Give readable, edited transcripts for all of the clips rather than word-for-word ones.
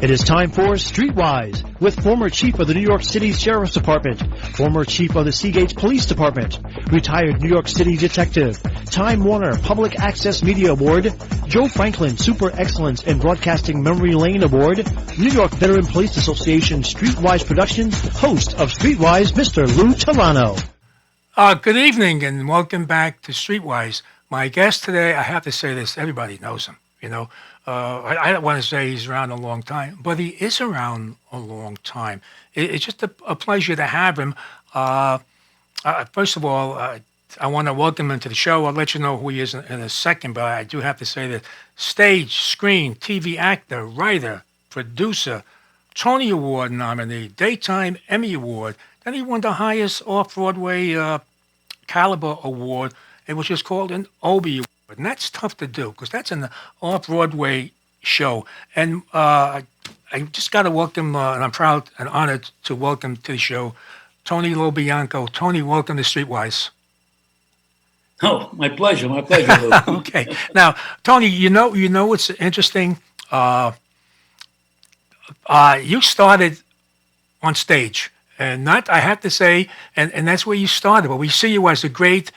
It is time for StreetWise with former chief of the New York City Sheriff's Department, former chief of the Seagate Police Department, retired New York City detective, Time Warner Public Access Media Award, Joe Franklin Super Excellence in Broadcasting Memory Lane Award, New York Veteran Police Association StreetWise Productions, host of StreetWise, Mr. Lou Telano. Good evening and welcome back to StreetWise. My guest today, I have to say this, everybody knows him, you know. I don't want to say he's around a long time, but he is around a long time. It's just a pleasure to have him. First of all, I want to welcome him to the show. I'll let you know who he is in a second, but I do have to say that stage, screen, TV actor, writer, producer, Tony Award nominee, Daytime Emmy Award. Then he won the highest off-Broadway caliber award, which is called an Obie Award. And that's tough to do because that's an off-Broadway show. And I just got to welcome, and I'm proud and honored to welcome to the show, Tony Lo Bianco. Tony, welcome to StreetWise. Oh, my pleasure, Lou. Okay. Now, Tony, you know what's interesting? You started on stage. And I have to say, and that's where you started. But we see you as a great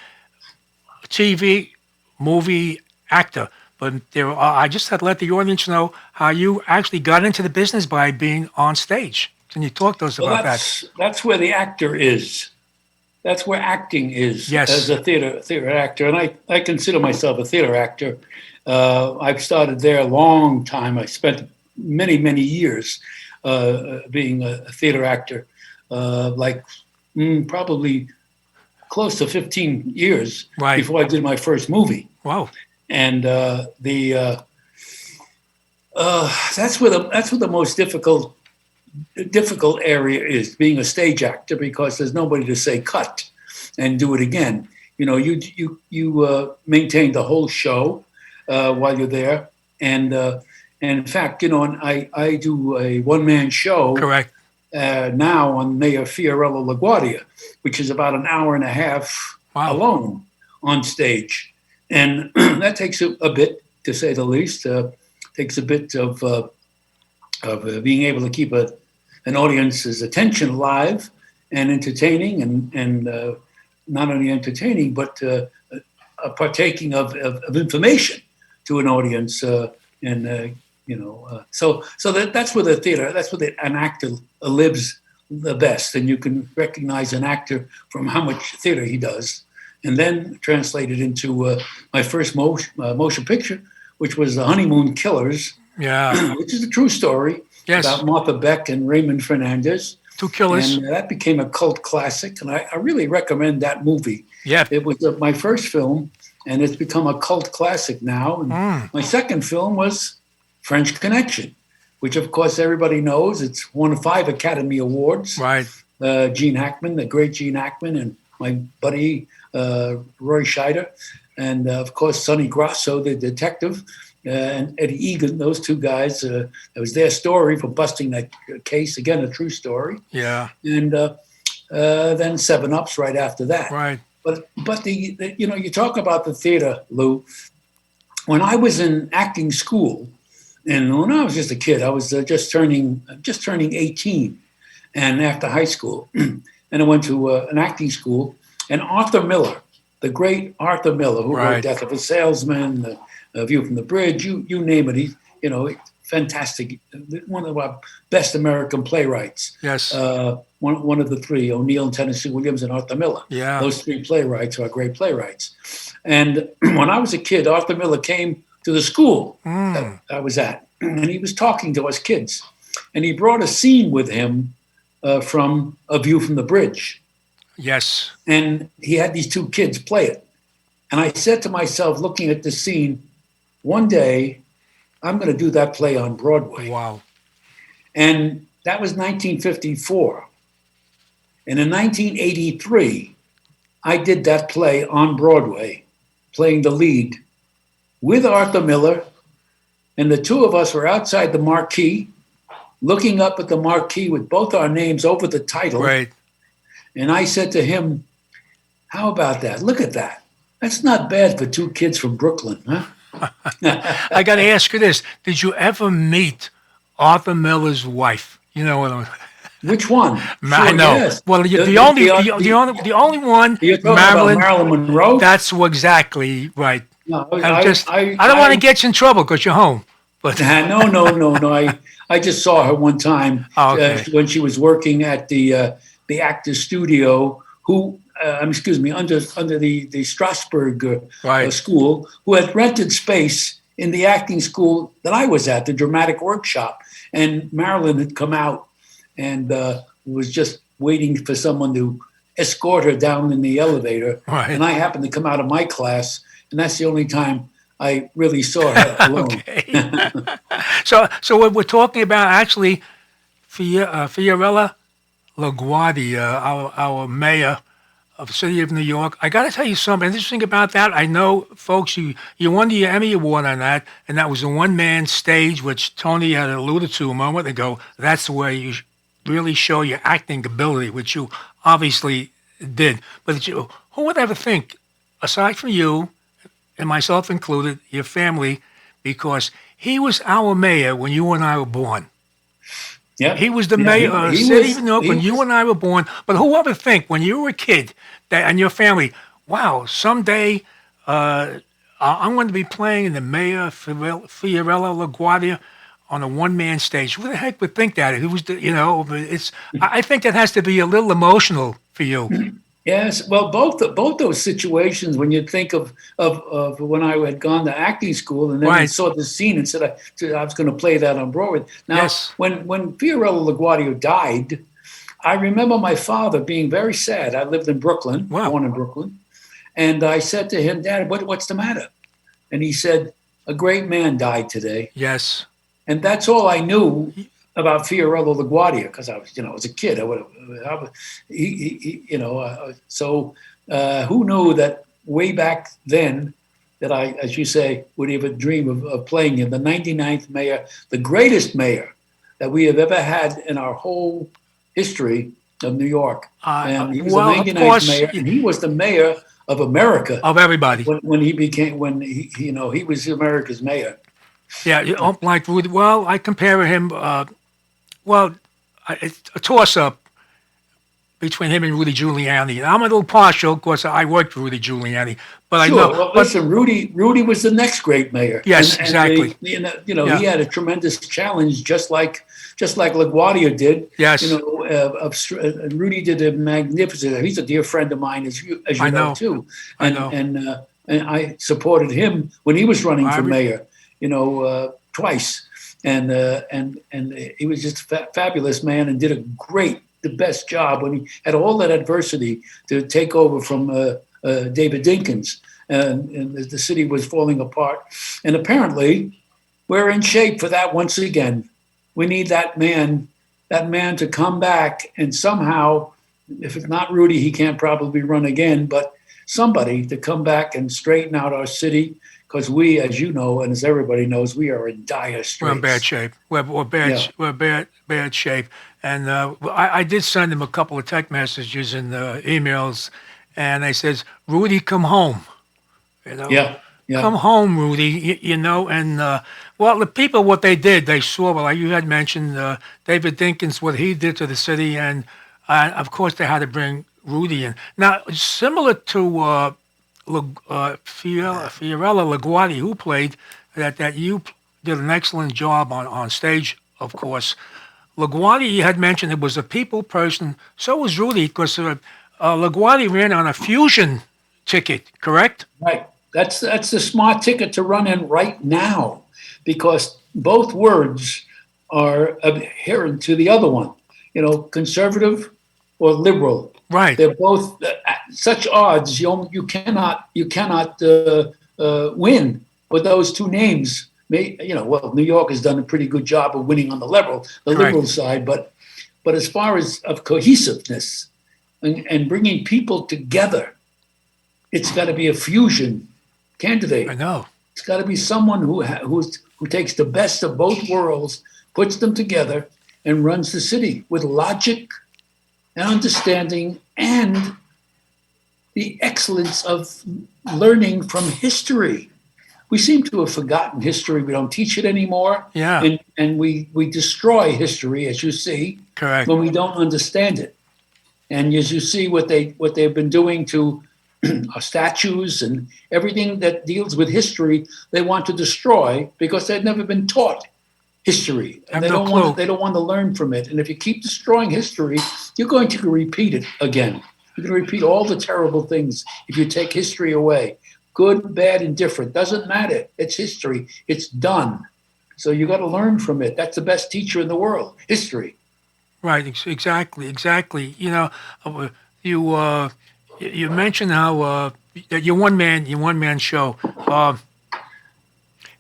TV movie actor, but I just had to let the audience know how you actually got into the business by being on stage. Can you talk to us about that? That's where the actor is. That's where acting is. Yes. As a theater actor, and I consider myself a theater actor. I've started there a long time. I spent many years being a theater actor, probably close to 15 years before I did my first movie. Wow! And that's where the most difficult area is, being a stage actor, because there's nobody to say cut and do it again. You know, you maintain the whole show while you're there, and in fact, you know, and I do a one-man show. Correct. Now on Mayor Fiorello LaGuardia, which is about an hour and a half alone on stage. And that takes a bit, to say the least. Takes a bit of being able to keep an audience's attention alive and entertaining, and not only entertaining, but partaking of information to an audience. So that's where the theater, an actor lives the best, and you can recognize an actor from how much theater he does, and then translate it into my first motion picture, which was The Honeymoon Killers, which is a true story about Martha Beck and Raymond Fernandez. Two killers. And that became a cult classic, and I really recommend that movie. Yeah. It was my first film, and it's become a cult classic now. And my second film was French Connection, which of course everybody knows. It's won 5 Academy Awards. Right. Gene Hackman, the great Gene Hackman, and my buddy Roy Scheider, and of course Sonny Grasso, the detective, and Eddie Egan. Those two guys. It was their story for busting that case. Again, a true story. Yeah. And then 7 Ups right after that. Right. But the you know, you talk about the theater, Lou. When I was in acting school. And when I was just a kid, I was just turning 18, and after high school, and I went to an acting school. And Arthur Miller, the great Arthur Miller, who wrote Death of a Salesman, View from the Bridge, you name it. He's fantastic, one of our best American playwrights. Yes. One of the three, O'Neill and Tennessee Williams and Arthur Miller. Yeah. Those 3 playwrights are great playwrights. And when I was a kid, Arthur Miller came to the school that I was at, and he was talking to us kids, and he brought a scene with him from A View from the Bridge. Yes. And he had these 2 kids play it. And I said to myself, looking at the scene, one day I'm going to do that play on Broadway. Wow. And that was 1954. And in 1983, I did that play on Broadway, playing the lead with Arthur Miller. And the 2 of us were outside the marquee, looking up at the marquee with both our names over the title. Right. And I said to him, how about that? Look at that. That's not bad for 2 kids from Brooklyn, huh? I got to ask you this: did you ever meet Arthur Miller's wife? You know what I'm. Which one? I Sure, know. yes. Well, the only one, You're talking about Marilyn. Marilyn Monroe? That's exactly right. No, I don't want to get you in trouble because you're home. But no. I just saw her one time okay. when she was working at the actor's studio. Excuse me, under the Strasbourg Right. school, who had rented space in the acting school that I was at, the dramatic workshop. And Marilyn had come out and was just waiting for someone to escort her down in the elevator. Right. And I happened to come out of my class, and that's the only time I really saw her alone. So what we're talking about actually, Fiorella LaGuardia, our mayor of the city of New York. I got to tell you something interesting about that. I know, folks, you won the Emmy Award on that, and that was a one-man stage, which Tony had alluded to a moment ago. That's where you really show your acting ability, which you obviously did. But who would ever think, aside from you, and myself included, your family, because he was our mayor when you and I were born. Yeah, he was the mayor of the city of New York when you and I were born. But who ever think when you were a kid and your family, wow, someday I'm going to be playing in the mayor Fiorella LaGuardia on a one-man stage. Who the heck would think that? Who was I think that has to be a little emotional for you. Yes, well, both those situations. When you think of when I had gone to acting school and then I saw the scene and said I was going to play that on Broadway. Now, when Fiorella LaGuardia died, I remember my father being very sad. I lived in Brooklyn, born in Brooklyn, and I said to him, "Dad, what's the matter?" And he said, "A great man died today." Yes, and that's all I knew about Fiorella LaGuardia, because I was, as a kid, who knew that way back then that I, as you say, would even dream of playing in the 99th mayor, the greatest mayor that we have ever had in our whole history of New York. And he was the 99th mayor, and he was the mayor of America. Of everybody. When he was America's mayor. Yeah, like Rudy. Well, I compare him. It's a toss-up between him and Rudy Giuliani. I'm a little partial because I worked with Rudy Giuliani, but I know. Well, listen, Rudy was the next great mayor. Yes, exactly. He had a tremendous challenge, just like LaGuardia did. Yes. Rudy did a magnificent. He's a dear friend of mine, as you know too. And I supported him when he was running for mayor. Twice. And he was just a fabulous man and did the best job when he had all that adversity to take over from David Dinkins, and the city was falling apart. And apparently, we're in shape for that once again. We need that man to come back and somehow, if it's not Rudy, he can't probably run again, but somebody to come back and straighten out our city. Because we, as you know, and as everybody knows, we are in dire straits. We're in bad shape. We're bad shape. And I did send him a couple of text messages and emails, and I says, "Rudy, come home." Yeah. Come home, Rudy. And the people, what they did, they saw. Well, like you had mentioned, David Dinkins, what he did to the city, and of course they had to bring Rudy in. Now, similar to. Fiorella LaGuardia, who played that you did an excellent job on stage, of course. LaGuardia, you had mentioned, it was a people person. So was Rudy, because LaGuardia ran on a fusion ticket, correct? Right. That's the smart ticket to run in right now, because both words are adherent to the other one. Conservative or liberal. Right. They're both such odds. You cannot win with those two names. New York has done a pretty good job of winning on the liberal side, but as far as of cohesiveness and bringing people together, it's got to be a fusion candidate. I know. It's got to be someone who takes the best of both worlds, puts them together, and runs the city with logic and understanding and the excellence of learning from history. we seem to have forgotten history. We don't teach it anymore. Yeah. And we destroy history, as you see, Correct. when we don't understand it. And as you see what they've been doing to our statues and everything that deals with history, they want to destroy because they've never been taught history. And they don't want to learn from it. And if you keep destroying history, you're going to repeat it again. You're going to repeat all the terrible things if you take history away. Good, bad, indifferent. Doesn't matter. It's history. It's done. So you got to learn from it. That's the best teacher in the world, history. Right. Exactly. You know, you mentioned how your one man show.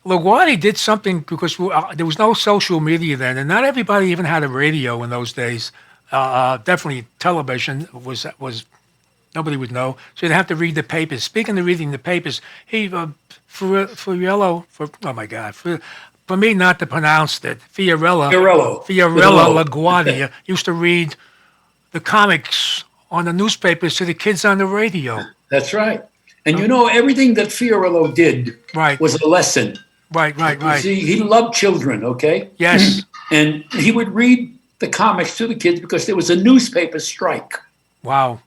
LaGuardia did something because there was no social media then, and not everybody even had a radio in those days. Definitely television was nobody would know, so you'd have to read the papers. Speaking of reading the papers, for me not to pronounce it, Fiorello LaGuardia used to read the comics on the newspapers to the kids on the radio. That's right. And you know, everything that Fiorello did was a lesson. Right. You see, he loved children, okay? Yes. And he would read the comics to the kids because there was a newspaper strike. Wow.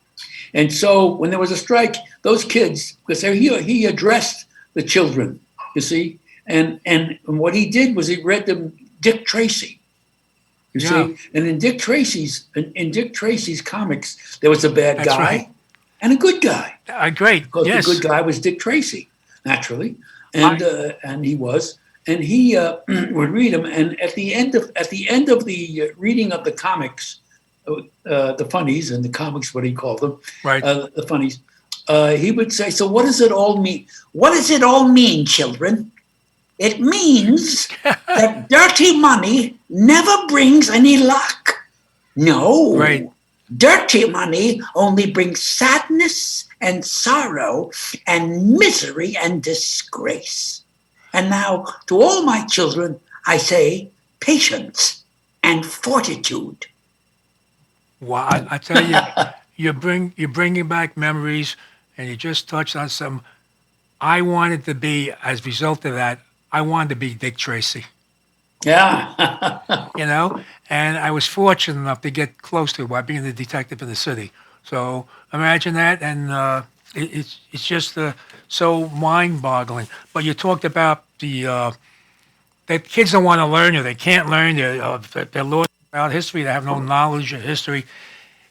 And so when there was a strike, those kids, because he addressed the children, you see, and what he did was he read them Dick Tracy, you see, and in Dick Tracy's comics, there was a bad guy and a good guy. Great, because yes. The good guy was Dick Tracy, naturally, and he was, and he would read them, and at the end of the reading of the comics. The funnies and the comics, what he called them, the funnies. He would say, "So what does it all mean? What does it all mean, children? It means that dirty money never brings any luck. No, dirty money only brings sadness and sorrow and misery and disgrace. And now, to all my children, I say patience and fortitude." Wow, I tell you, you're bringing back memories, and you just touched on some. I wanted to be, as a result of that, I wanted to be Dick Tracy. Yeah. You know, and I was fortunate enough to get close to it by being the detective in the city. So imagine that, and it's just so mind-boggling. But you talked about that kids don't want to learn, or they can't learn. They're lost about history. They have no knowledge of history.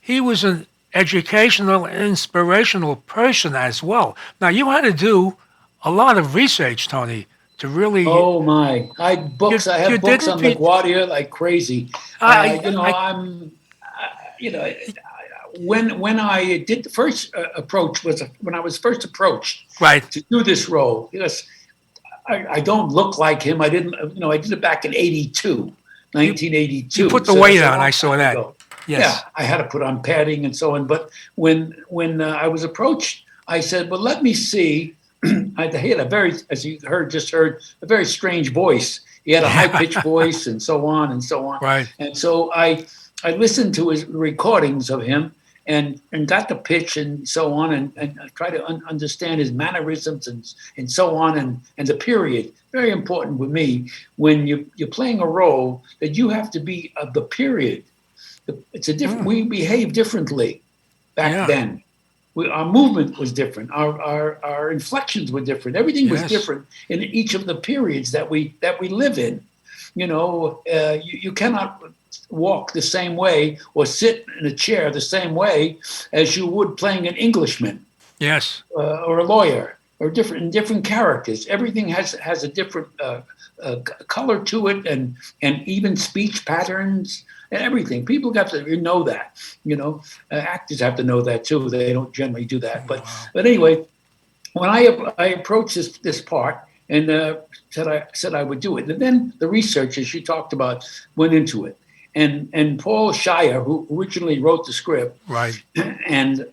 He was an educational, inspirational person as well. Now, you had to do a lot of research, Tony, to really... Oh, my. I have books on LaGuardia like crazy. When I did the first approach was when I was first approached to do this role, because I don't look like him. I didn't, I did it back in 1982. You put the weight on. I saw that. Yes. Yeah, I had to put on padding and so on. But when I was approached, I said, "Well, let me see." He had a very, as you just heard, a very strange voice. He had a high-pitched voice and so on and so on. Right. And so I listened to his recordings of him and got the pitch and so on and try to understand his mannerisms and so on and the period. Very important with me when you're playing a role that you have to be of the period. It's a different. We behave differently back then. Our movement was different. Our inflections were different. Everything was different in each of the periods that we live in. You cannot walk the same way or sit in a chair the same way as you would playing an Englishman. Yes. Or a lawyer, or different characters. Everything has a different color to it, and even speech patterns and everything. People got to know that. Actors have to know that too. They don't generally do that. But anyway, when I approached this part and said I would do it, and then the researchers you talked about went into it, and Paul Shire, who originally wrote the script, and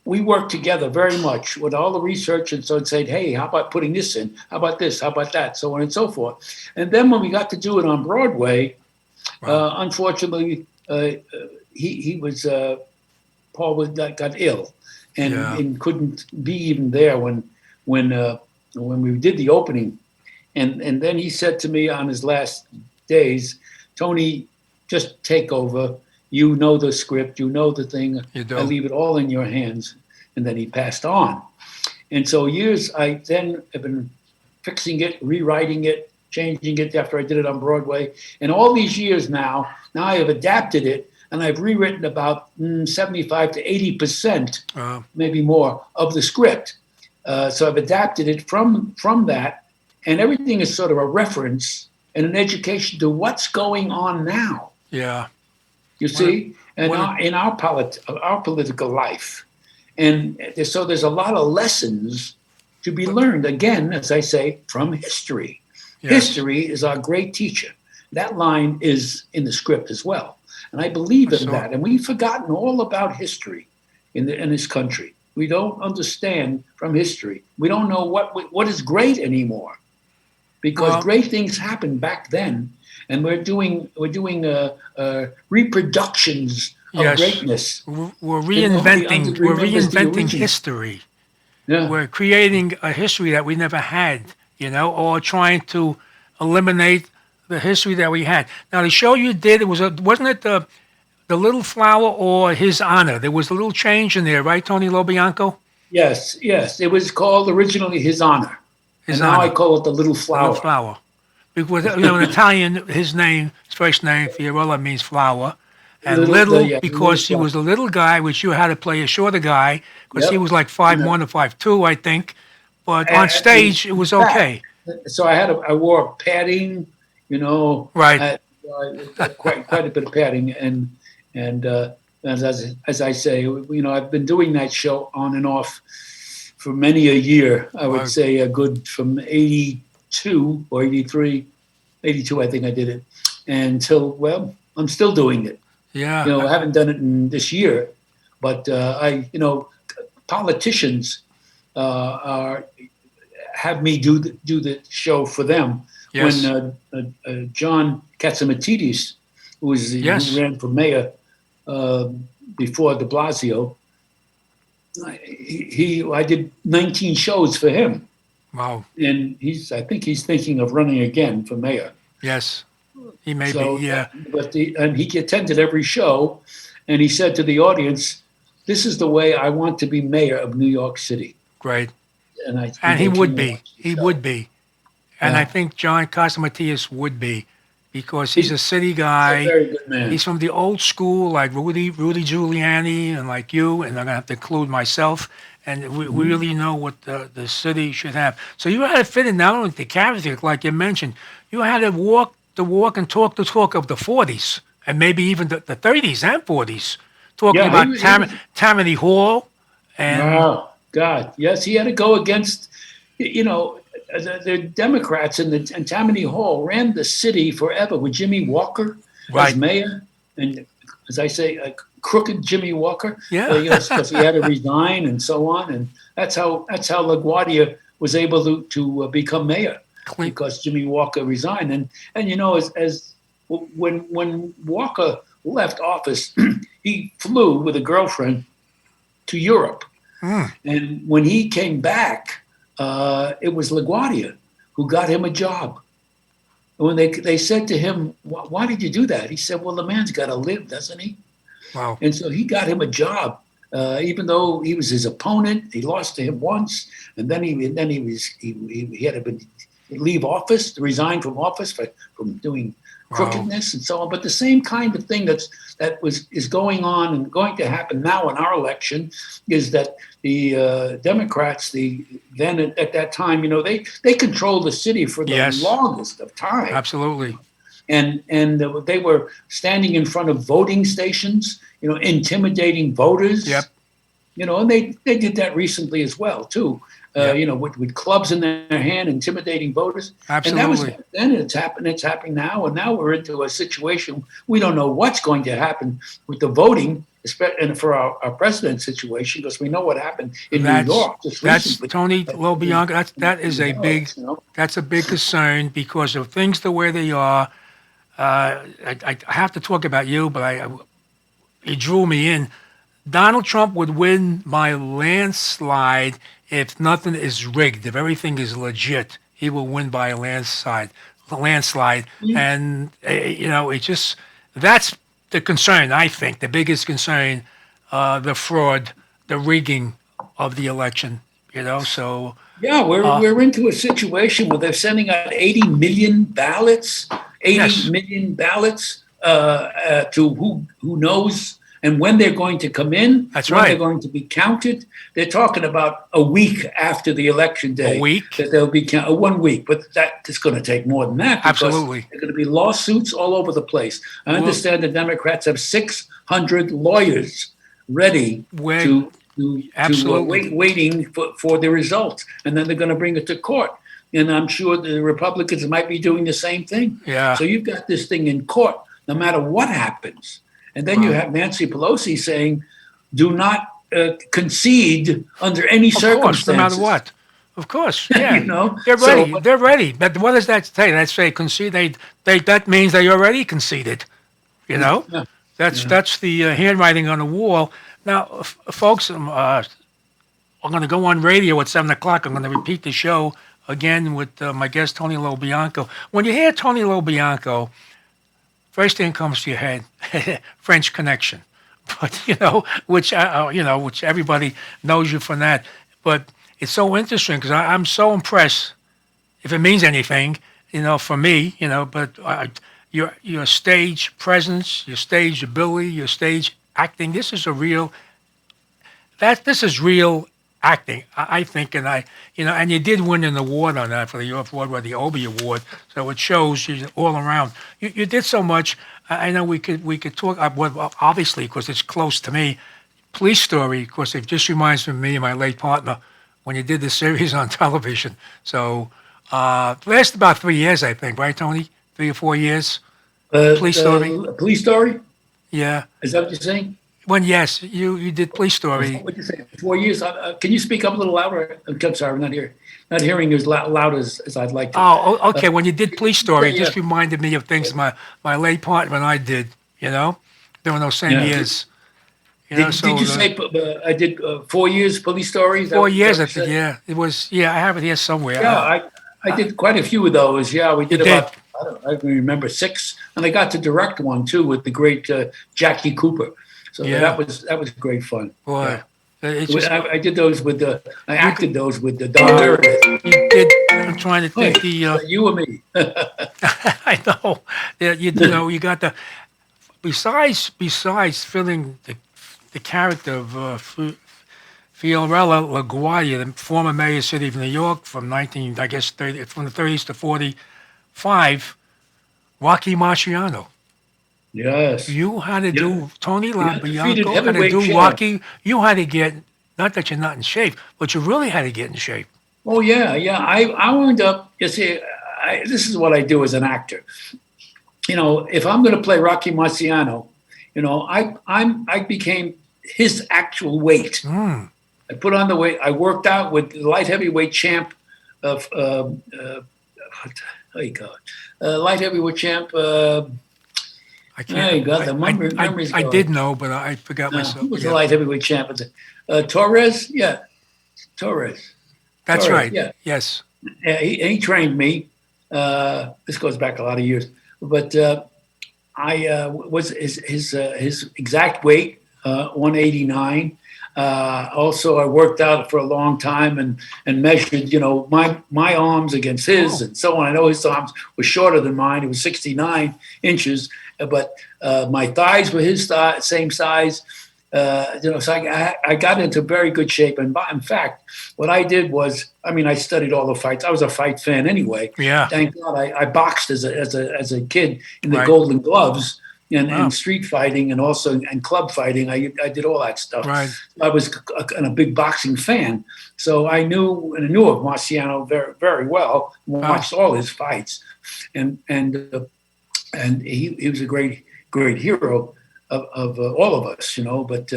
we worked together very much with all the research, and so it said, "Hey, how about putting this in? How about this? How about that?" So on and so forth. And then when we got to do it on Broadway, unfortunately, Paul got ill and couldn't be even there when when we did the opening, and then he said to me on his last days, Tony, just take over. You know the script, you know the thing. You do. I leave it all in your hands. And then he passed on. And so I then have been fixing it, rewriting it, changing it after I did it on Broadway. And all these years now I have adapted it, and I've rewritten about 75 to 80%, maybe more, of the script. So I've adapted it from that, and everything is sort of a reference and an education to what's going on now. Yeah. You see, in our political life. And so there's a lot of lessons to be learned, again, as I say, from history. Yes. History is our great teacher. That line is in the script as well. And I believe in that. And we've forgotten all about history in this country. We don't understand from history. We don't know what is great anymore, because great things happened back then, and we're doing reproductions of greatness. We're reinventing history. Yeah. We're creating a history that we never had, or trying to eliminate the history that we had. Now, the show you did, wasn't it the Little Flower or His Honor? There was a little change in there, right, Tony Lo Bianco? Yes. It was called originally His Honor. Now I call it the Little Flower. Little Flower. Because, in Italian, his first name, Fiorella, means flower. And because he was a little guy, which you had to play a shorter guy, because he was like 5'1" or 5'2", I think. But on stage, it was okay. So I wore padding, right? Quite a bit of padding, and as I say, I've been doing that show on and off for many a year. I would say a good from 82 or 83, 82, I think I did it, until I'm still doing it. Yeah, I haven't done it in this year, but politicians have me do the show for them. Yes. When John Katzimatidis, who ran for mayor before De Blasio, I did 19 shows for him. Wow. And I think he's thinking of running again for mayor. Yes. He may be, yeah. And he attended every show, and he said to the audience, "This is the way I want to be mayor of New York City." Great. And he would be. He would be. And I think John Casamatias would be, because he's a city guy. He's a very good man. He's from the old school, like Rudy Giuliani, and like you, and I'm going to have to include myself. And we really know what the city should have. So you had to fit in not only the character, like you mentioned, you had to walk the walk and talk the talk of the 40s, and maybe even the 30s and 40s, talking about Tammany Hall. And oh, God, yes, he had to go against, the Democrats and Tammany Hall ran the city forever with Jimmy Walker as mayor. And as I say, crooked Jimmy Walker. Yeah. Because he had to resign and so on. And that's how LaGuardia was able to become mayor, because Jimmy Walker resigned. And as when Walker left office, he flew with a girlfriend to Europe. And when he came back, it was LaGuardia who got him a job. And when they said to him, "Why did you do that?" He said, "Well, the man's got to live, doesn't he?" Wow. And so he got him a job, even though he was his opponent. He lost to him once, and then he had to leave office, to resign from office from doing crookedness and so on. But the same kind of thing that is going on and going to happen now in our election is that the Democrats, then at that time, they controlled the city for the longest of time. Absolutely. And they were standing in front of voting stations, intimidating voters. Yep. And they did that recently as well too. With clubs in their hand, intimidating voters. Absolutely. And that was then. It's happening now, and now we're into a situation we don't know what's going to happen with the voting, and for our president's situation, because we know what happened in New York just recently. That's Tony Lo Bianco. That's a big concern, because of things the way they are. I have to talk about you, but it drew me in. Donald Trump would win by landslide if nothing is rigged, if everything is legit. He will win by a landslide. And it just that's the concern. I think the biggest concern, the fraud, the rigging of the election. So yeah, we're into a situation where they're sending out 80 million ballots, 80 million ballots to who knows. And when they're going to come in, that's when right. They're going to be counted. They're talking about a week after the election day. A week? That they'll be 1 week, but that is going to take more than that. Absolutely. There are going to be lawsuits all over the place. I understand the Democrats have 600 lawyers ready waiting for the results. And then they're going to bring it to court. And I'm sure the Republicans might be doing the same thing. Yeah. So you've got this thing in court, no matter what happens. And then you have Nancy Pelosi saying, do not concede under any circumstances. No matter what. Of course, yeah. They're ready. So, they're ready. But what does that say? That say concede. That means they already conceded. Yeah. That's the handwriting on the wall. Now, folks, I'm going to go on radio at 7 o'clock. I'm going to repeat the show again with my guest Tony Lo Bianco. When you hear Tony Lo Bianco, first thing comes to your head, French Connection, but which everybody knows you from that. But it's so interesting because I'm so impressed. If it means anything, for me, But your stage presence, your stage ability, your stage acting. This is real acting, I think, and and you did win an award on that for the Off-Broadway, the Obie Award. So it shows you all around. You did so much. I know we could talk. Well, obviously, because it's close to me. Police Story, of course, it just reminds me of me and my late partner when you did the series on television. So it lasted about 3 years, I think, right, Tony? 3 or 4 years. Police Story. Police Story. Yeah. Is that what you're saying? When yes, you did Police Story. What did you say? 4 years. Can you speak up a little louder? I'm sorry, I'm not hearing as loud as I'd like to. Oh, okay. When you did Police Story, it just reminded me of things my late partner and I did. During those same years. Did you say I did 4 years Police Story? 4 years, I think. Yeah, it was. Yeah, I have it here somewhere. Yeah, I did quite a few of those. Yeah, we did about. I can remember 6, and I got to direct one too with the great Jackie Cooper. So that was great fun. Boy, yeah. I did those with I acted those with the Don Meredith. You did. I'm trying to think you and me. I know. You got the besides filling the character of Fiorella LaGuardia, the former mayor of the city of New York from the 30s to 45, Rocky Marciano. Yes. You had to do Tony Lo Bianco, had to do Rocky. You had to get, not that you're not in shape, but you really had to get in shape. Oh, yeah. I wound up, you see, this is what I do as an actor. If I'm going to play Rocky Marciano, I became his actual weight. I put on the weight. I worked out with the light heavyweight champ of, light heavyweight champ. I can't. You got the memories. I did know, but I forgot myself. Who was the light heavyweight champ? Torres? Yeah. Torres. That's Torres, right. Yeah. Yes. He trained me. This goes back a lot of years. But I was his exact weight, 189. Also, I worked out for a long time and measured, my arms against his and so on. I know his arms were shorter than mine. It was 69 inches, but my thighs were his same size. So I got into very good shape. And in fact, what I did was, I studied all the fights. I was a fight fan anyway. Yeah. Thank God I boxed as a kid in the Golden Gloves. And street fighting and also club fighting. I did all that stuff. Right. I was a big boxing fan. So I knew of Marciano very, very well. Watched all his fights. And he was a great hero of all of us, But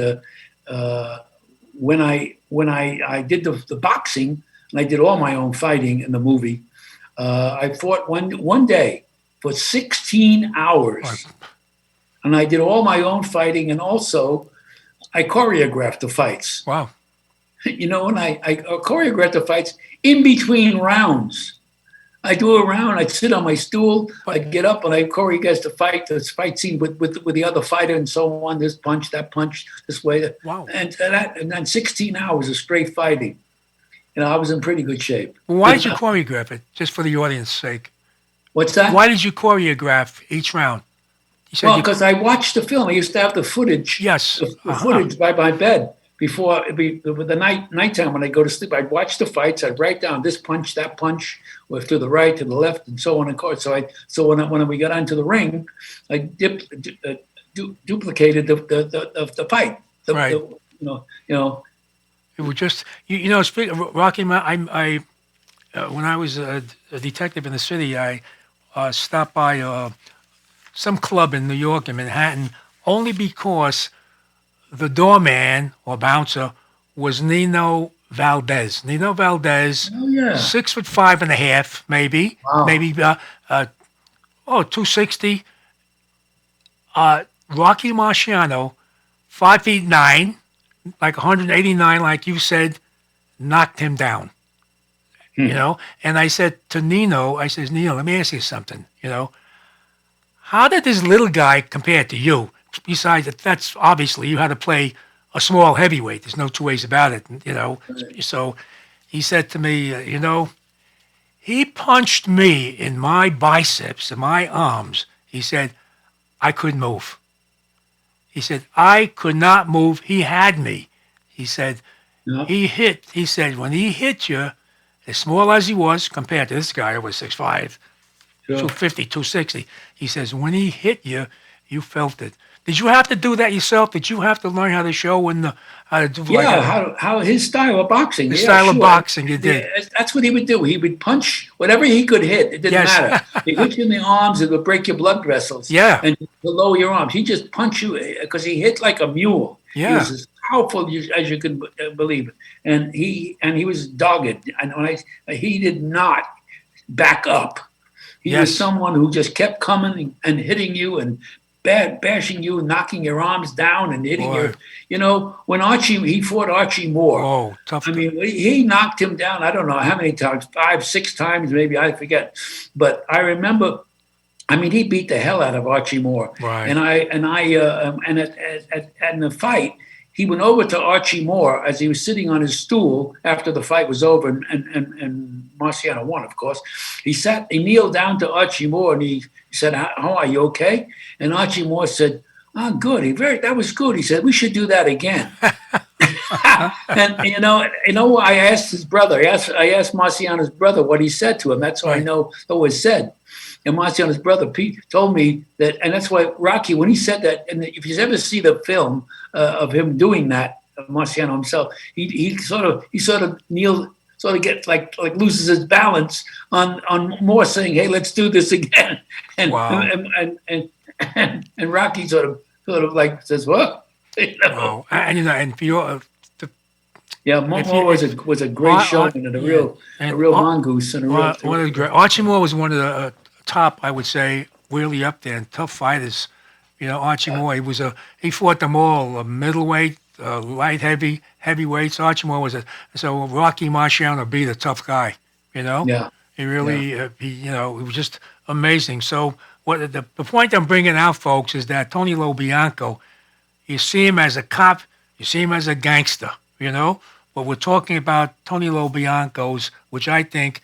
when I did the boxing and I did all my own fighting in the movie, I fought one day for 16 hours. And I did all my own fighting, and also I choreographed the fights. Wow. You know, and I choreographed the fights in between rounds. I do a round. I'd sit on my stool. I'd get up and I choreograph the fight scene with the other fighter and so on. This punch, this way. Wow. And then 16 hours of straight fighting. You know, I was in pretty good shape. Well, why did you choreograph it? Just for the audience's sake. What's that? Why did you choreograph each round? Well, because I watched the film. I used to have the footage. Yes. The footage by my bed before the nighttime when I go to sleep. I'd watch the fights. I'd write down this punch, that punch, or to the right, to the left, and so on and so forth. So when we got onto the ring, I duplicated the fight. Right. You know. It was just Speaking of Rocky Mountain, I when I was a detective in the city, I stopped by some club in New York, in Manhattan, only because the doorman or bouncer was Nino Valdez. Nino Valdez, 6'5.5", maybe, wow. maybe 260. Rocky Marciano, 5'9", like 189, like you said, knocked him down. You know, and I said to Nino, Nino, let me ask you something. You know, how did this little guy compare to you? Besides that's obviously you had to play a small heavyweight. There's no two ways about it. You know, so he said to me, you know, he punched me in my biceps and my arms. He said, I couldn't move. He said, I could not move. He had me. He said, he said, when he hit you, as small as he was compared to this guy who was 6'5", 250, 260, he says, when he hit you, you felt it. Did you have to do that yourself? Did you have to learn how to show how to do how his style of boxing. His style of boxing, you did. Yeah, that's what he would do. He would punch whatever he could hit. It didn't matter. He hit you in the arms, it would break your blood vessels. Yeah. And below your arms. He just punched you because he hit like a mule. Yeah. He was as powerful as you could believe it. And he was dogged. And he did not back up. He was someone who just kept coming and hitting you and bashing you, knocking your arms down and hitting your, you know, when he fought Archie Moore. Oh, tough. I mean, he knocked him down. I don't know how many times, 5, 6 times, maybe, I forget. But I remember, I mean, he beat the hell out of Archie Moore. Right. And in the fight, he went over to Archie Moore as he was sitting on his stool after the fight was over and Marciano won, of course. He kneeled down to Archie Moore and he said, how are you, okay? And Archie Moore said, good. That was good. He said, we should do that again. And you know, I asked his brother, I asked Marciano's brother what he said to him. That's what I know it was said. And Marciano's brother, Pete, told me that, and that's why Rocky, when he said that, and if you ever see the film of him doing that, Marciano himself, he sort of kneels, sort of gets like loses his balance on Moore saying, "Hey, let's do this again," and Rocky sort of like says, "What?" You know? Wow. And you know, and for your Moore was a great showman and a real mongoose and a real. One of the great. Archie Moore was one of the top, I would say, really up there and tough fighters. You know, Archie Moore, he fought them all, middleweight, light, heavyweights. Archie Moore so Rocky Marciano be the tough guy. You know, he really, he was just amazing. So what the point I'm bringing out, folks, is that Tony Lo Bianco, you see him as a cop, you see him as a gangster. You know, but we're talking about Tony Lo Bianco's, which I think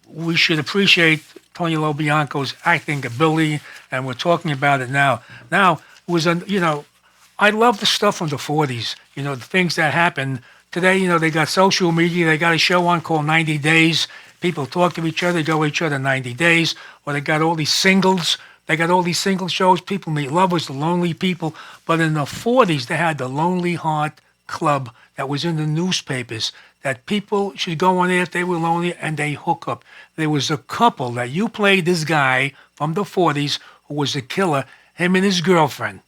we should appreciate Tony Lo Bianco's acting ability, and we're talking about it now. Now, I love the stuff from the 40s, the things that happened. Today, they got social media. They got a show on called 90 Days. People talk to each other, go each other 90 days, or they got all these singles. They got all these single shows. People meet lovers, the lonely people. But in the 40s, they had the Lonely Heart Club that was in the newspapers, that people should go on there if they were lonely and they hook up. There was a couple that you played, this guy from the 40s who was a killer, him and his girlfriend.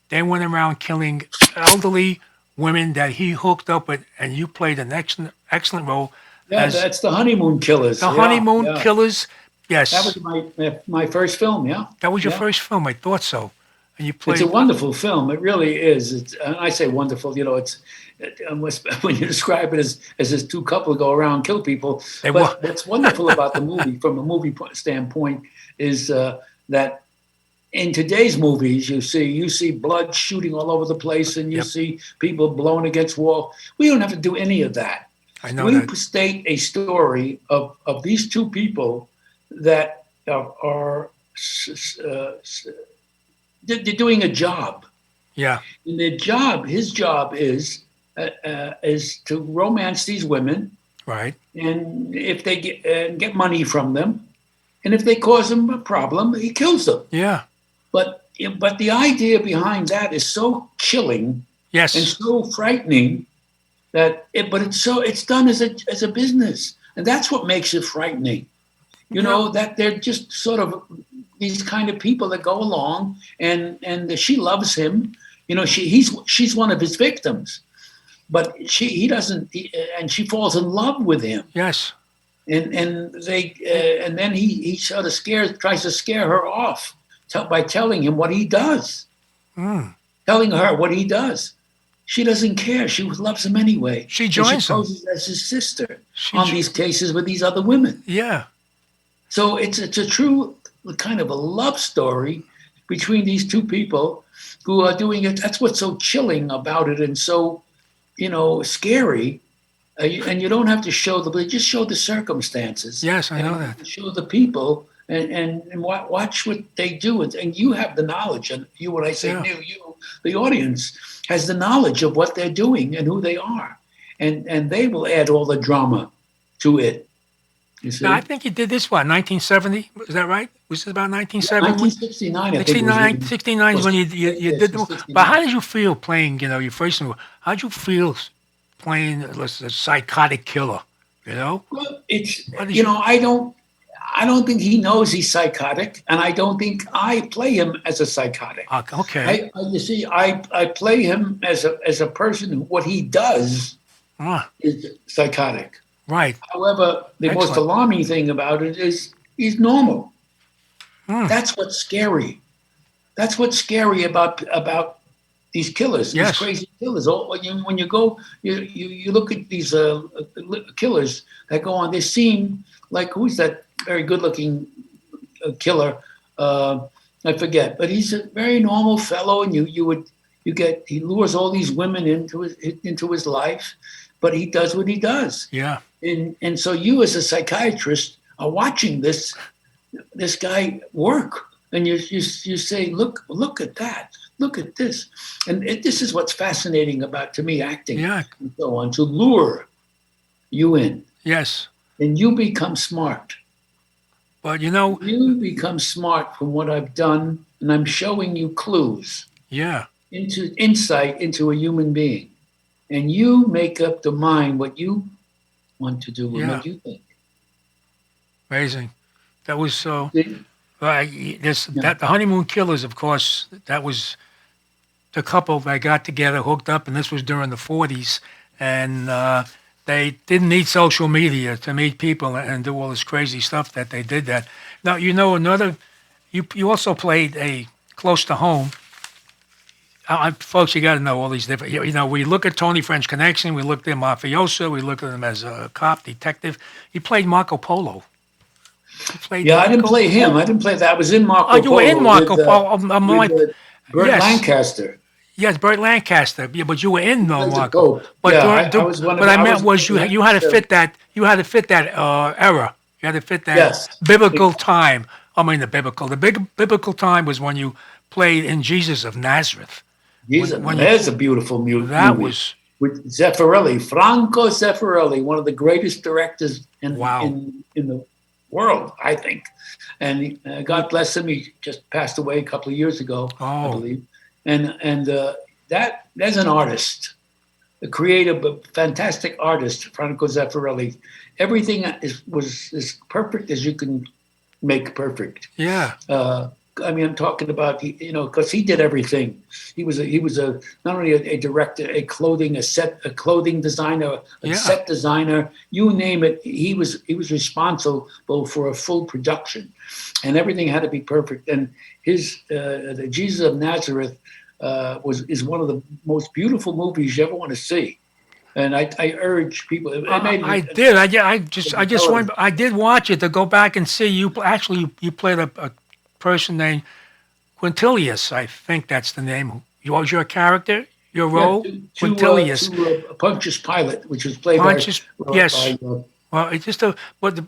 They went around killing elderly women that he hooked up with, and you played an excellent role. Yeah, that's the Honeymoon Killers. The Honeymoon Killers, yes. That was my first film, yeah. That was your first film, I thought so. And you It's played. a wonderful film. It really is. I say wonderful. When you describe it as this two couple go around and kill people. They were. But what's wonderful about the movie, from a movie standpoint, is that in today's movies, you see blood shooting all over the place, and you see people blown against wall. We don't have to do any of that. I know we that. state a story of these two people that are they're doing a job. Yeah. And his job is to romance these women. Right. And if they get money from them, and if they cause him a problem, he kills them. Yeah. But the idea behind that is so chilling, yes, and so frightening it's done as a business, and that's what makes it frightening. You know, that they're just sort of these kind of people that go along, and she loves him. You know, she's one of his victims, but he doesn't, and she falls in love with him. Yes. And then he sort of tries to scare her off by telling him what he does, telling her what he does. She doesn't care. She loves him anyway. She joins him. She poses as his sister on these cases with these other women. Yeah. So it's a true kind of a love story between these two people who are doing it. That's what's so chilling about it, and so, scary. And you don't have to just show the circumstances. Yes, I know that. Show the people and watch what they do. And you have the knowledge. And when I say you, the audience has the knowledge of what they're doing and who they are. And they will add all the drama to it. You see? Now, I think you did this, 1970? Is that right? Was it about 1970? 1969, I think. 69 is when you did the. But how did you feel playing, your first movie? How did you feel playing a psychotic killer, Well, it's, I don't think he knows he's psychotic, and I don't think I play him as a psychotic. Okay. I play him as a person. What he does is psychotic. Right. However, the most alarming thing about it is he's normal. That's what's scary. That's what's scary about these killers, these crazy killers. When you go, you look at these killers that go on. They seem like, who's that very good-looking killer? I forget, but he's a very normal fellow, and he lures all these women into his life, but he does what he does. Yeah. And so you, as a psychiatrist, are watching this guy work, and you say, look at that. Look at this. And this is what's fascinating about, to me, acting and so on, to lure you in. Yes. And you become smart. But, You become smart from what I've done, and I'm showing you clues. Yeah. Into insight into a human being. And you make up the mind what you want to do and what you think. Amazing. That was so... the Honeymoon Killers, of course, that was the couple that got together, hooked up, and this was during the 40s, and they didn't need social media to meet people and do all this crazy stuff that they did that. Now, you also played a close to home. Folks, you got to know all these different, we look at Tony French Connection, we look at him mafioso, we look at him as a cop, detective. He played Marco Polo. I didn't play him. I didn't play that. I was in Marco Polo. Oh, you were in Marco Polo. Burt Lancaster. Yes, Burt Lancaster. Yeah, but you were in Marco. But I was one of. What I meant was you had to fit that. You had to fit that era. You had to fit that biblical time. I mean, the biblical time was when you played in Jesus of Nazareth. There's a beautiful movie. That was with Zeffirelli, Franco Zeffirelli, one of the greatest directors in the world, I think. And God bless him. He just passed away a couple of years ago, I believe. And there's an artist, a creative, but fantastic artist, Franco Zeffirelli. Everything was as perfect as you can make perfect. Yeah. I mean, I'm talking about, because he did everything. He was not only a director, a clothing designer, a Yeah. set designer, you name it. He was responsible for a full production, and everything had to be perfect. And his the Jesus of Nazareth is one of the most beautiful movies you ever want to see. And I urge people. It made I it, did. I just went. I did watch it to go back and see you. Actually, you played a person named Quintilius. I think that's the name. You was your character, your role, Quintilius. Pontius Pilate, which was played Pontius. Yes. by Well, it's just what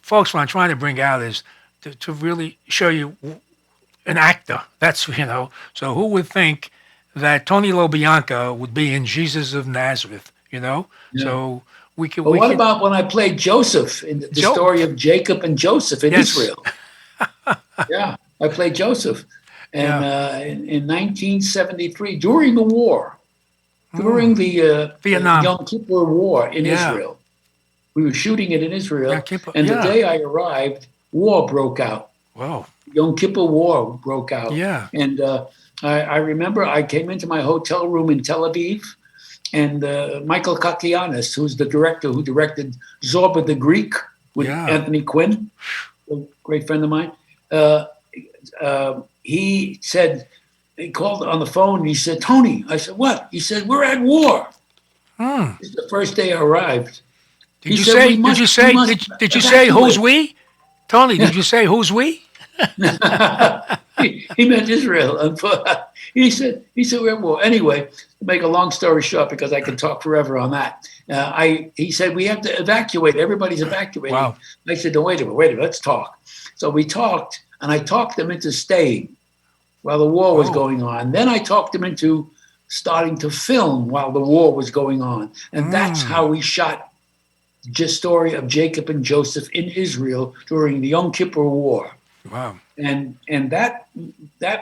folks, what I'm trying to bring out is to really show you an actor. That's So who would think that Tony Lo Bianco would be in Jesus of Nazareth? Yeah. So we could. But what about when I played Joseph in the story of Jacob and Joseph in Israel? Yeah, I played Joseph, and in 1973 during the war, during the Vietnam Yom Kippur War in Israel. We were shooting it in Israel, and the day I arrived, war broke out. Wow. Yom Kippur War broke out. Yeah. And I remember I came into my hotel room in Tel Aviv, and Michael Kakianis, who's the director who directed Zorba the Greek with Anthony Quinn, a great friend of mine, he called on the phone and he said, "Tony," I said, "What?" He said, "We're at war." This is the first day I arrived. Did you say who's we? Tony, did you say who's we? He meant Israel. He said we're at war. Anyway, to make a long story short, because I can talk forever on that. He said we have to evacuate. Everybody's evacuating. Wow. I said, no, wait a minute, let's talk. So we talked, and I talked them into staying while the war was going on. Then I talked them into starting to film while the war was going on. And that's how we shot the story of Jacob and Joseph in Israel during the Yom Kippur War. Wow. And that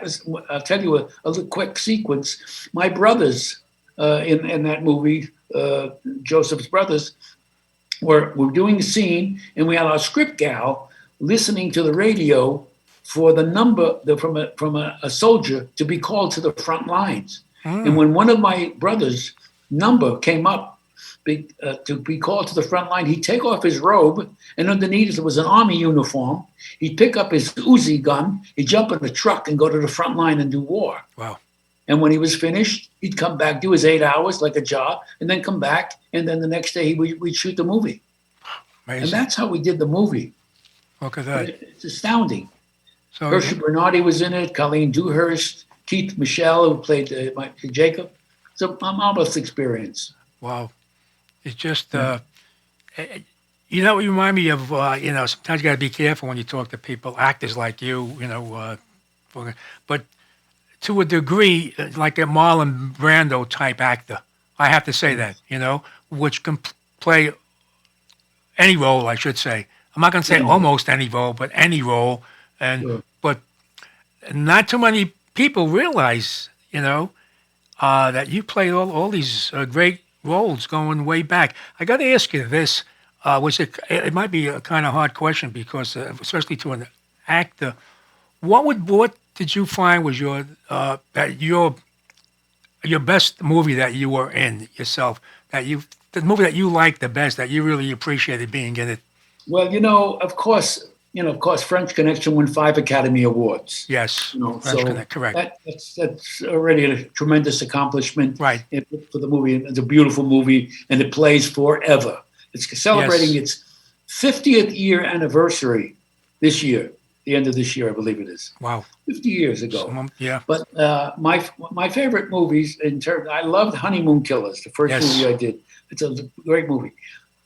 was, I'll tell you a quick sequence. My brothers in that movie, Joseph's brothers, were doing the scene, and we had our script gal listening to the radio for the number from a soldier to be called to the front lines. And when one of my brothers' number came up to be called to the front line, he'd take off his robe, and underneath it was an army uniform. He'd pick up his Uzi gun, he'd jump in the truck and go to the front line and do war. Wow. And when he was finished, he'd come back, do his 8 hours like a job, and then come back, and then the next day we'd shoot the movie. Amazing. And that's how we did the movie. Look at that. It's astounding. So Hershey Bernardi was in it, Colleen Dewhurst, Keith Michelle, who played Jacob. It's a marvelous experience. Wow. It's just, you remind me of, sometimes you got to be careful when you talk to people, actors like you, but to a degree, like a Marlon Brando type actor. I have to say that, which can play any role, I should say. I'm not going to say almost any role, but any role. But not too many people realize, that you play all these great roles going way back. I got to ask you this, which it might be a kind of hard question because, especially to an actor, what did you find was your best movie that you were in yourself, the movie that you liked the best, that you really appreciated being in it? Well, of course, French Connection won 5 Academy Awards. Yes, correct. That's already a tremendous accomplishment, right? For the movie. It's a beautiful movie, and it plays forever. It's celebrating its 50th year anniversary this year. The end of this year, I believe it is. Wow, 50 years ago. Yeah. But my favorite movies I loved Honeymoon Killers, the first movie I did. It's a great movie.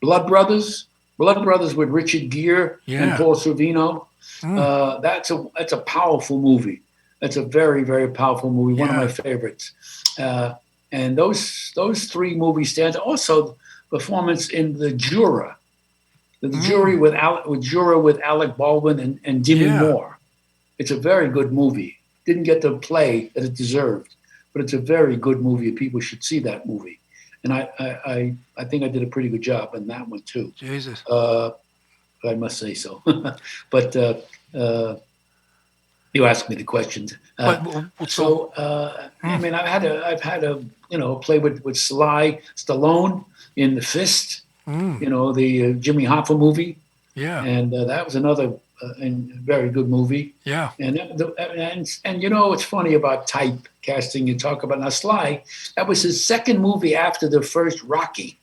Blood Brothers with Richard Gere and Paul Sorvino. That's a powerful movie. That's a very, very powerful movie. One of my favorites. And those 3 movies stand. Also, performance in The Juror. The Jury with Alec Baldwin and Demi Moore. It's a very good movie. Didn't get the play that it deserved, but it's a very good movie. People should see that movie. And I think I did a pretty good job in that one too. Jesus. I must say so. But You asked me the questions. I mean, I've had a play with Sly Stallone in The Fist. The Jimmy Hoffa movie. Yeah. And that was another very good movie. Yeah. And it's funny about typecasting. You talk about now Sly. That was his second movie after the first Rocky.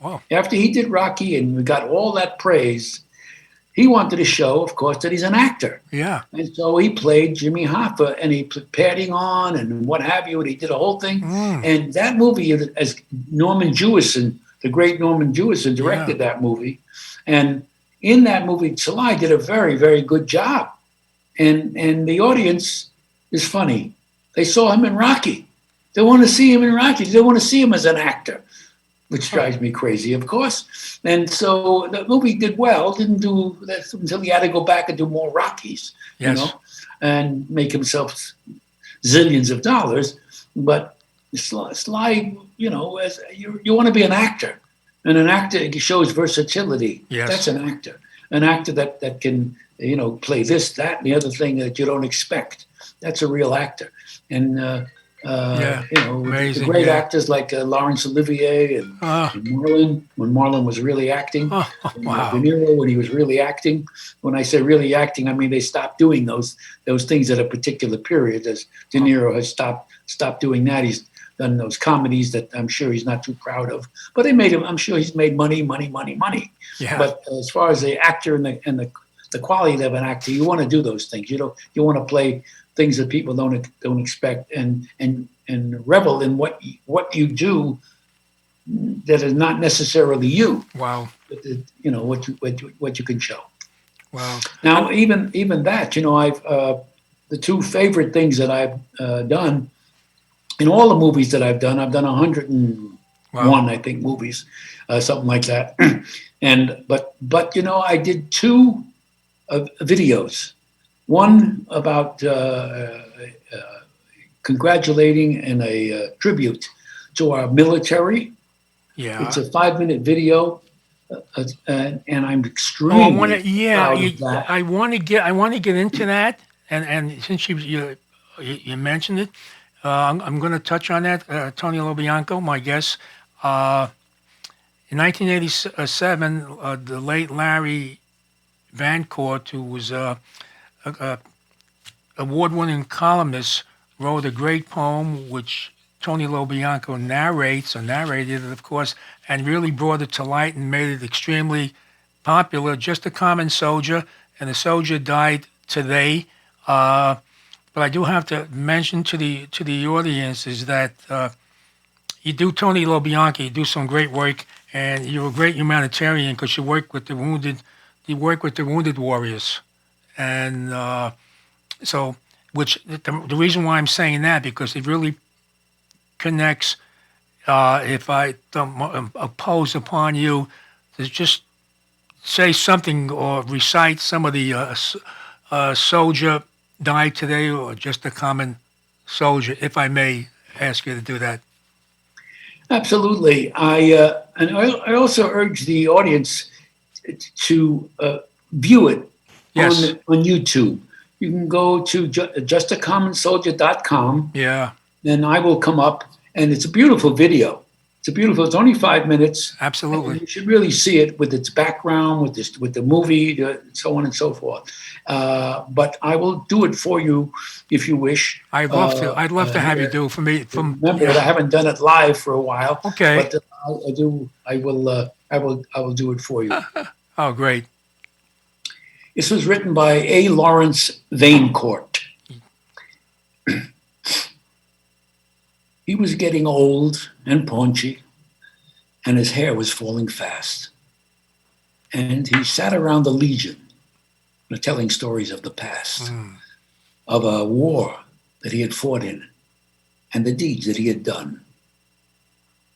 Wow. After he did Rocky and we got all that praise, he wanted to show, of course, that he's an actor. Yeah. And so he played Jimmy Hoffa, and he put padding on and what have you, and he did a whole thing. And that movie, as Norman Jewison, the great Norman Jewison, directed that movie. And in that movie, Sly did a very, very good job. And the audience is funny. They saw him in Rocky. They want to see him in Rocky. They want to see him as an actor, which drives me crazy, of course. And so the movie did well. Didn't do that until he had to go back and do more Rockies, and make himself zillions of dollars. But Sly, as you want to be an actor. And an actor shows versatility. Yes. That's an actor. An actor that can, play this, that, and the other thing that you don't expect. That's a real actor. And, amazing, the great actors like Laurence Olivier and Marlon, when Marlon was really acting. Wow. De Niro, when he was really acting. When I say really acting, I mean they stopped doing those things at a particular period. As De Niro has stopped doing that. He's done those comedies that I'm sure he's not too proud of, but they made him. I'm sure he's made money. Yeah. But as far as the actor and the quality of an actor, you want to do those things. You want to play things that people don't expect and revel in what you do that is not necessarily you. Wow. But, what you can show. Wow. Now even that, I've the two favorite things that I've done. In all the movies that I've done 101, I think, movies, something like that. But I did two videos. One about congratulating and a tribute to our military. Yeah. It's a 5-minute video, and I'm extremely proud of that. I want to get into that, and since you mentioned it. I'm going to touch on that. Tony Lo Bianco, my guest. In 1987, the late Larry Vancourt, who was a award-winning columnist, wrote a great poem which Tony Lo Bianco narrated it, of course, and really brought it to light and made it extremely popular. Just a common soldier, and the soldier died today. But I do have to mention to the audience is that you do, Tony Lo Bianco, you do some great work, and you're a great humanitarian because you work with the wounded. You work with the wounded warriors, and the reason why I'm saying that because it really connects. If I don't impose upon you to just say something or recite some of the soldier died today or just a common soldier, if I may ask you to do that. Absolutely. I also urge the audience to view it on YouTube. You can go to justacommonsoldier.com. Yeah. Then I will come up, and it's a beautiful video. It's only 5 minutes. Absolutely. And you should really see it with its background, with the movie, so on and so forth. But I will do it for you if you wish. I'd love to. I'd love to have you do it for me. Remember that I haven't done it live for a while. Okay. But I do. I will do it for you. Oh, great. This was written by A. Lawrence Vanecourt. He was getting old and paunchy, and his hair was falling fast. And he sat around the Legion, telling stories of the past, of a war that he had fought in, and the deeds that he had done.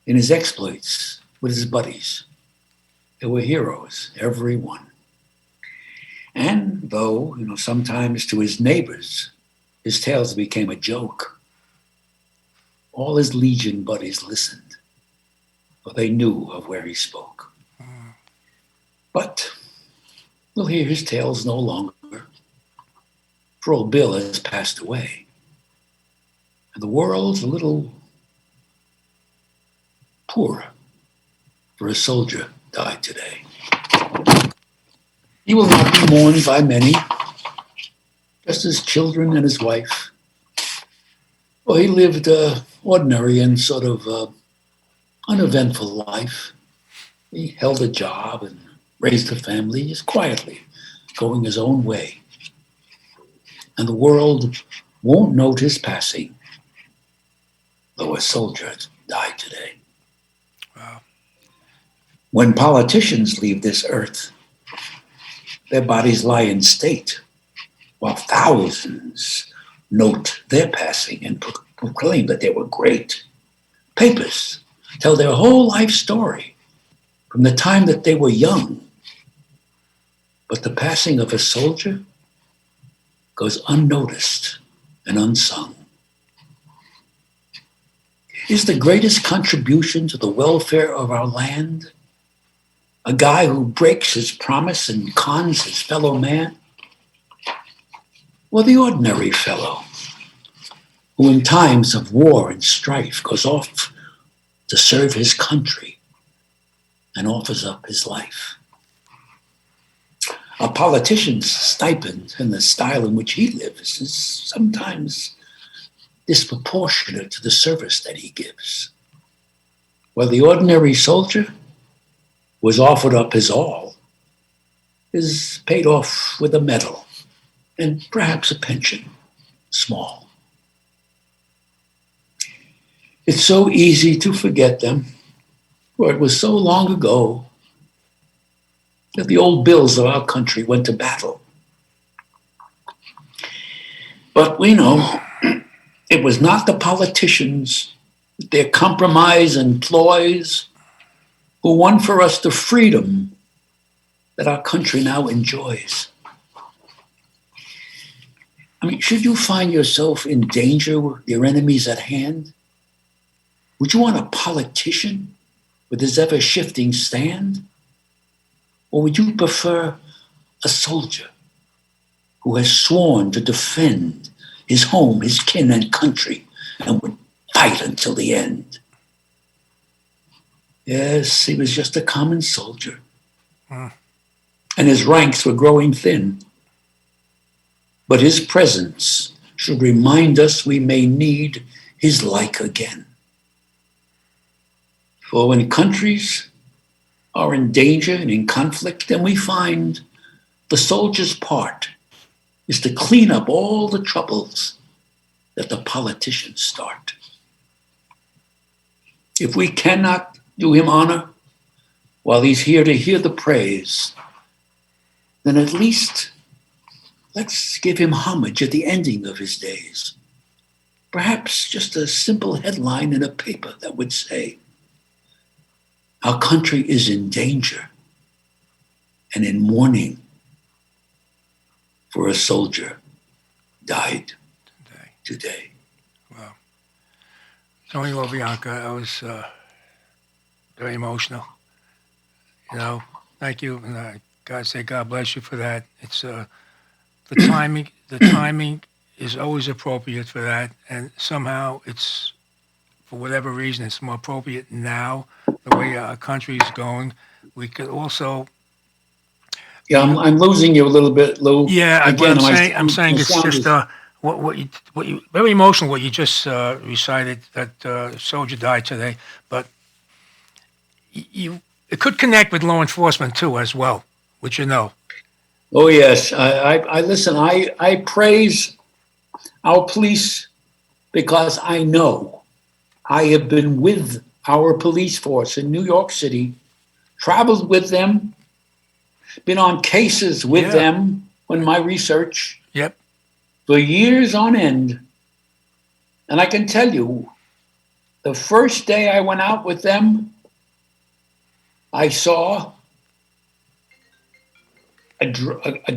In his exploits with his buddies, they were heroes, every one. And though, sometimes to his neighbors, his tales became a joke, all his Legion buddies listened, for they knew of where he spoke. But we'll hear his tales no longer, Poor old Bill has passed away. And the world's a little poor, for a soldier died today. He will not be mourned by many, just his children and his wife. Well, he lived an ordinary and sort of uneventful life. He held a job and raised a family just quietly, going his own way. And the world won't note his passing, though a soldier died today. Wow. When politicians leave this earth, their bodies lie in state, while thousands note their passing and proclaim that they were great. Papers tell their whole life story from the time that they were young. But the passing of a soldier goes unnoticed and unsung. Is the greatest contribution to the welfare of our land a guy who breaks his promise and cons his fellow man? Or the ordinary fellow who in times of war and strife goes off to serve his country and offers up his life? A politician's stipend and the style in which he lives is sometimes disproportionate to the service that he gives. While the ordinary soldier was offered up his all, is paid off with a medal and perhaps a pension, small. It's so easy to forget them, for it was so long ago that the old bills of our country went to battle. But we know it was not the politicians, their compromise and ploys, who won for us the freedom that our country now enjoys. I mean, should you find yourself in danger with your enemies at hand, would you want a politician with his ever-shifting stand? Or would you prefer a soldier who has sworn to defend his home, his kin, and country, and would fight until the end? Yes, he was just a common soldier. And his ranks were growing thin. But his presence should remind us we may need his like again. For when countries are in danger and in conflict, then we find the soldier's part is to clean up all the troubles that the politicians start. If we cannot do him honor while he's here to hear the praise, then at least let's give him homage at the ending of his days. Perhaps just a simple headline in a paper that would say, "Our country is in danger and in mourning, for a soldier died today." Wow. Tony Lo Bianco, I was very emotional. You know, thank you. And God bless you for that. It's the timing. The timing is always appropriate for that, and somehow it's, for whatever reason, it's more appropriate now. The way our country is going, we could also. Yeah, I'm losing you a little bit, Lou. Yeah, again, I'm saying it's just what you very emotional what you just recited, that soldier died today, but it could connect with law enforcement too as well, which you know. Oh yes, I listen. I praise our police because I know I have been with our police force in New York City, traveled with them, been on cases with them in my research. Yep. For years on end. And I can tell you, the first day I went out with them, I saw a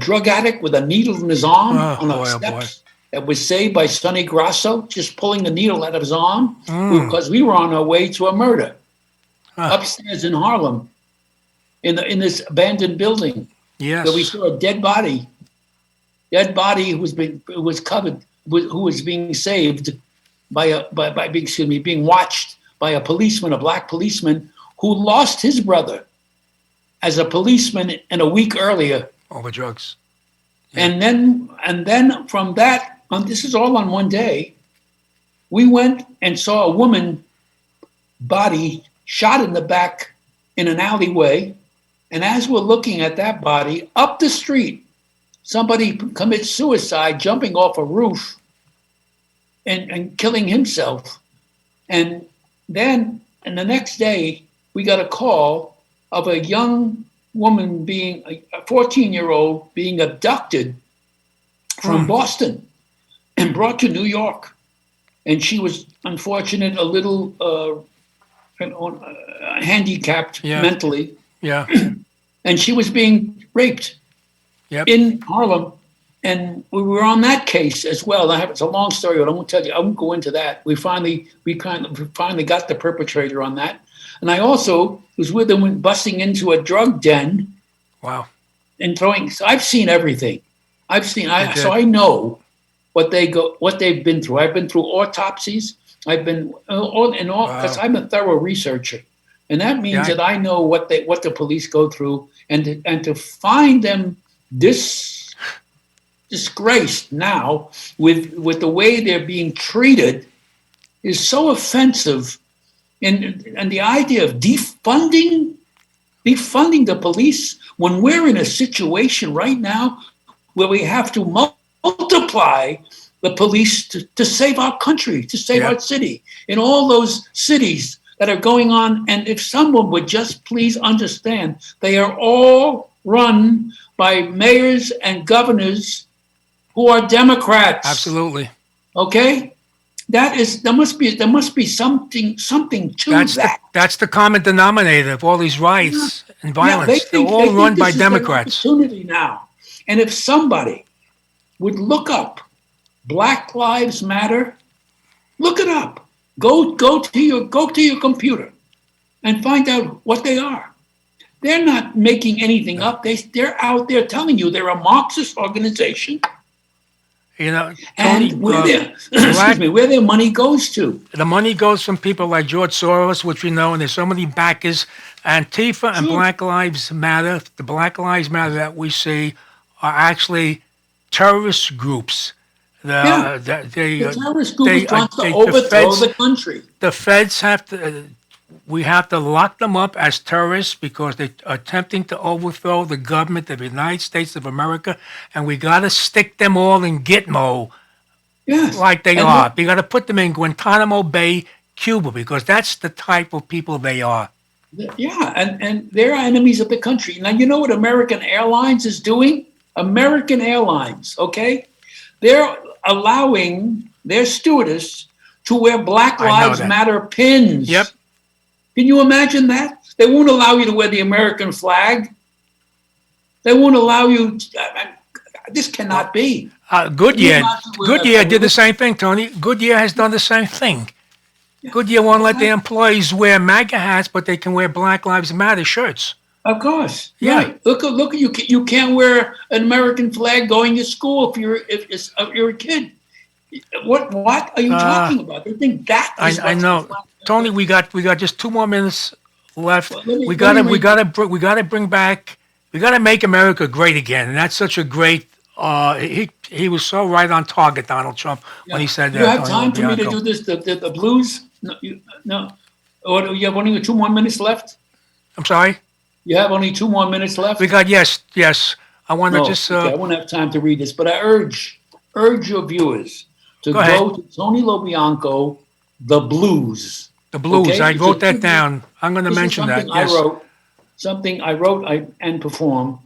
drug addict with a needle in his arm on a steps that was saved by Sonny Grasso, just pulling the needle out of his arm because we were on our way to a murder upstairs in Harlem in this abandoned building. Yes. So we saw a dead body dead body who was covered, who was being saved being watched by a policeman, a black policeman who lost his brother as a policeman in a week earlier. Over drugs. Yeah. And then from that, this is all on one day, we went and saw a woman body shot in the back in an alleyway. And as we're looking at that body, up the street, somebody commits suicide jumping off a roof and killing himself. And then, and the next day, we got a call of a young woman being, a 14-year-old being abducted from Boston and brought to New York. And she was, unfortunate, a little handicapped mentally. Yeah. And she was being raped in Harlem. And we were on that case as well. It's a long story, but I won't tell you. I won't go into that. We finally got the perpetrator on that. And I also was with them when busting into a drug den. Wow. And throwing. So I've seen everything. So I know what they've been through. I've been through autopsies. I've been because I'm a thorough researcher, and that means that I know what the police go through, and to find them disgraced now with the way they're being treated is so offensive, and the idea of defunding the police when we're in a situation right now where we have to multiply the police to save our country, to save our city, in all those cities that are going on. And if someone would just please understand, they are all run by mayors and governors who are Democrats. Absolutely. Okay? There must be something to that. That's the common denominator of all these riots and violence. They're all run by Democrats. Opportunity now. And if somebody would look up Black Lives Matter, look it up. Go to your computer and find out what they are. They're not making anything up. They're out there telling you they're a Marxist organization. You know, Tony, and where their money goes to. The money goes from people like George Soros, which we know, and there's so many backers. Antifa and Black Lives Matter, the Black Lives Matter that we see are actually terrorist groups. The terrorist group wants to overthrow the country. The feds we have to lock them up as terrorists because they're attempting to overthrow the government of the United States of America, and we got to stick them all in Gitmo like they are. We got to put them in Guantanamo Bay, Cuba, because that's the type of people they are. Yeah, and they're enemies of the country. Now, you know what American Airlines is doing? American Airlines, okay? They're allowing their stewardess to wear Black Lives Matter pins. Yep. Can you imagine that? They won't allow you to wear the American flag. They won't allow you. This cannot be. Goodyear did the same thing, Tony. Goodyear has done the same thing. Goodyear won't let their employees wear MAGA hats, but they can wear Black Lives Matter shirts. Of course. Yeah. Right. Look. You can't wear an American flag going to school if you're a kid. What are you talking about? They think that is I know. Tony, we got just 2 more minutes left. We gotta make America great again, and that's such a great. He was so right on target, Donald Trump, when he said that. You have time for me to do this? The blues? No. Or you have only 2 more minutes left? I'm sorry. You have only 2 more minutes left? We got yes. I want to just. I won't have time to read this, but I urge your viewers to go to Tony Lo Bianco, The Blues. The Blues. Okay? I wrote that down. I'm going to mention that. Yes. Something I wrote and performed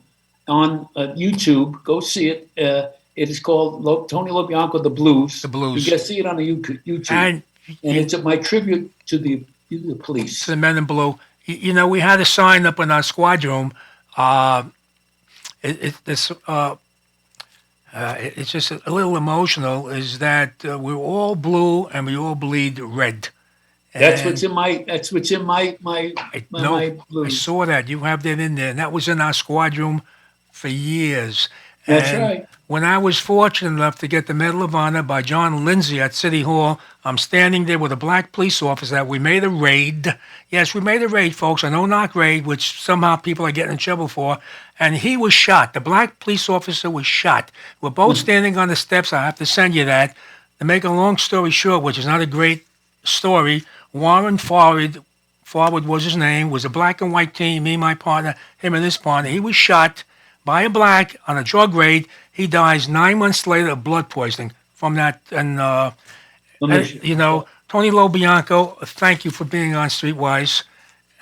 on YouTube. Go see it. It is called Tony Lo Bianco, The Blues. The Blues. You can see it on the YouTube. And it's my tribute to the police. To the men in blue. You know, we had a sign up in our squad room. It's just a little emotional. Is that we're all blue and we all bleed red. That's what's in my blues. I saw that. You have that in there, and that was in our squad room for years. That's And right. when I was fortunate enough to get the Medal of Honor by John Lindsay at City Hall, I'm standing there with a black police officer that we made a raid. Yes, we made a raid, folks, a no-knock raid, which somehow people are getting in trouble for. And he was shot. The black police officer was shot. We're both standing on the steps. I have to send you that. To make a long story short, which is not a great story, Warren Forward was his name, was a black and white team, me, my partner, him and his partner. He was shot by a black on a drug raid. He dies 9 months later of blood poisoning from that. And, Tony Lo Bianco, thank you for being on Streetwise.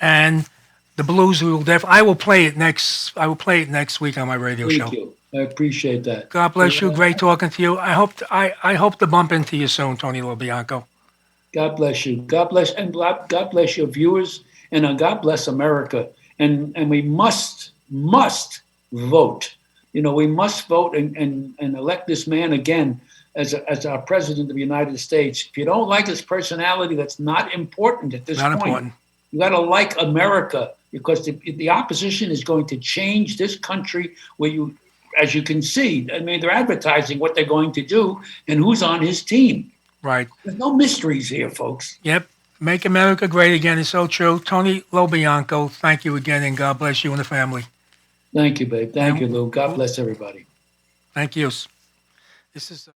And the blues, I will play it next week on my radio show. Thank you. I appreciate that. God bless you. Great talking to you. I hope to bump into you soon, Tony Lo Bianco. God bless you. God bless your viewers, and God bless America. And we must vote. We must vote and elect this man again as our president of the United States. If you don't like his personality, that's not important at this point. Not important. You got to like America, because the opposition is going to change this country where as you can see, I mean, they're advertising what they're going to do and who's on his team. Right. There's no mysteries here, folks. Yep. Make America great again is so true. Tony Lo Bianco, thank you again, and God bless you and the family. Thank you, babe. Thank you, Lou. God bless everybody. Thank you. This is